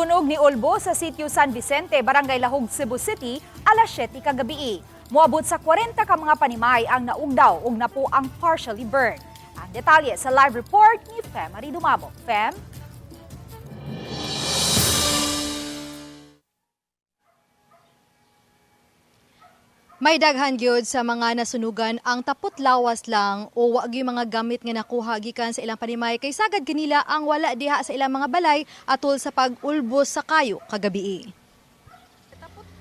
Sunog ni Ulbo sa sitio San Vicente, Barangay Lahog, Cebu City, alas 7 kagabi. Moabot sa 40 ka mga panimay ang naugdaw ug napo ang partially burned. Ang detalye sa live report ni Fem Marie Dumabo. Fem? May daghan gyud sa mga nasunugan ang tapot lawas lang o wa gyud mga gamit nga nakuha gikan sa ilang panimay kay sagad kanila ang wala diha sa ilang mga balay atol sa pag-ulbos sa kayo kagabi.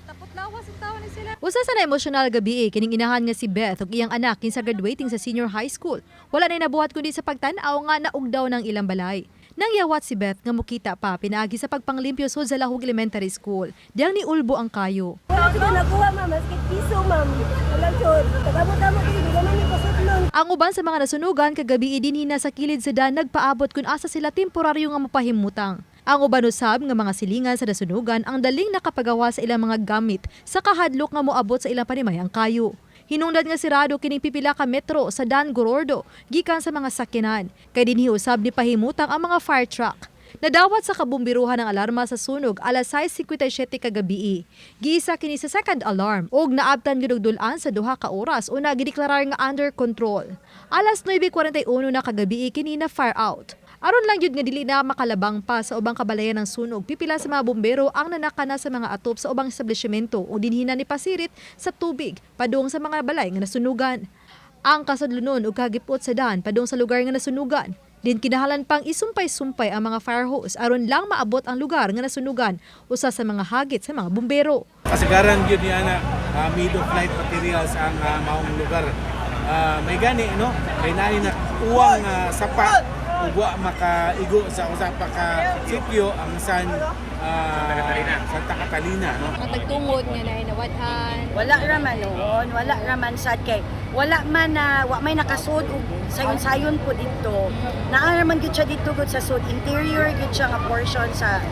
Tapot lawas ang tawo ni sila. Usa sa emosyonal gabi kining inahan nga si Beth ug iyang anak kinsa graduating sa senior high school. Wala na nabuhat kundi sa pagtan-aw nga naugdaw ng ilang balay. Nang yawat si Beth nga mukita pa pinaagi sa pagpanglimpyo sa Lahog Elementary School. Diyang ni Ulbo ang kayo. Nakuha ma'am, maskit piso ma'am. Walang sud. Tagamot-amot hindi naman ni pasudlon. Ang uban sa mga nasunugan kagabi dinhina sa kilid sa daan nagpaabot kung asa sila temporaryo nga mapahimutang. Ang uban usab nga mga silingan sa nasunugan ang daling nakapagawa sa ilang mga gamit sa kahadlok nga moabot sa ilang panimay ang kayo. Hinungdan nga sirado kining pipila ka metro sa Dan Gorordo gikan sa mga sakyanan kay dinhi usab ni pahimutang ang mga fire truck. Nadawat sa kabumbiruhan ng alarma sa sunog alas 6:57 kagabi. Giisa kini sa second alarm ug naabtan gyud dulan sa duha ka oras una gideklarar nga under control. Alas 9:41 na kagabi kini na fire out. Aron lang yun nga dili na makalabang pa sa ubang kabalayan ng sunog, pipila sa mga bumbero ang nanakana sa mga atop sa ubang establishmento o dinhina ni pasirit sa tubig padung sa mga balay nga nasunugan. Ang kasadlunon ug kagipot sa daan padung sa lugar nga nasunugan. Din kinahalan pang isumpay-sumpay ang mga fire hose aron lang maabot ang lugar nga nasunugan usa sa mga hagit sa mga bumbero. Kasagaran yun ni ana made of light materials ang maong lugar. May gani no kay naay na uwang sapa ugwa makaigo sa usa pa ka sitio ang Santa Catalina no. Ang tagtungod nga nawadhan. Wala raman noon, wala raman sad kay wala man na wa may nakasud og sayon-sayon po dito. Naa raman gyud siya dito gud sa sud interior gyud siya nga portion sa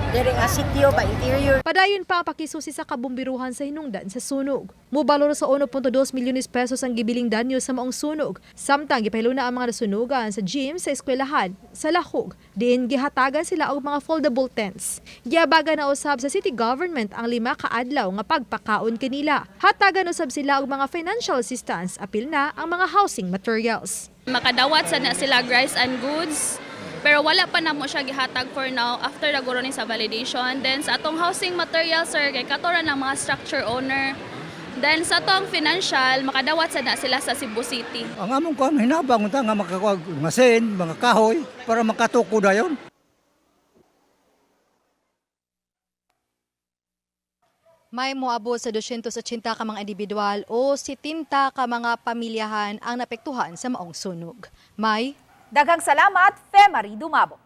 diri nga sitio ba interior. Padayon pa ang pakisusi sa kabumbiruhan sa hinungdan sa sunog. Mobalor sa 1.2 milyones pesos ang gibiling danyo sa maong sunog. Samtang gipahilo na ang mga nasunugan sa gym sa eskwelahan sa Lahog. Diin gihatagan sila og mga foldable tents. Giabaga na usab sa city government ang 5 ka adlaw nga pagpakaon kanila. Hatagan usab sila og mga financial assistance apil na ang mga housing materials. Makadawat sa na sila rice and goods. Pero wala pa na mo siya gihatag for now after naguro ni sa validation. Then sa atong housing materials sir kay katora ng mga structure owner. Then sa atong financial makadawat sa na sila sa Cebu City. Ang among kuan hinabang unta nga makakuha ngasin, mga kahoy para makatuko dayon. May moabot sa 280 ka mga individual o 70 ka mga pamilyahan ang napektuhan sa maong sunog. May Daghang salamat, Fem Marie Dumabo.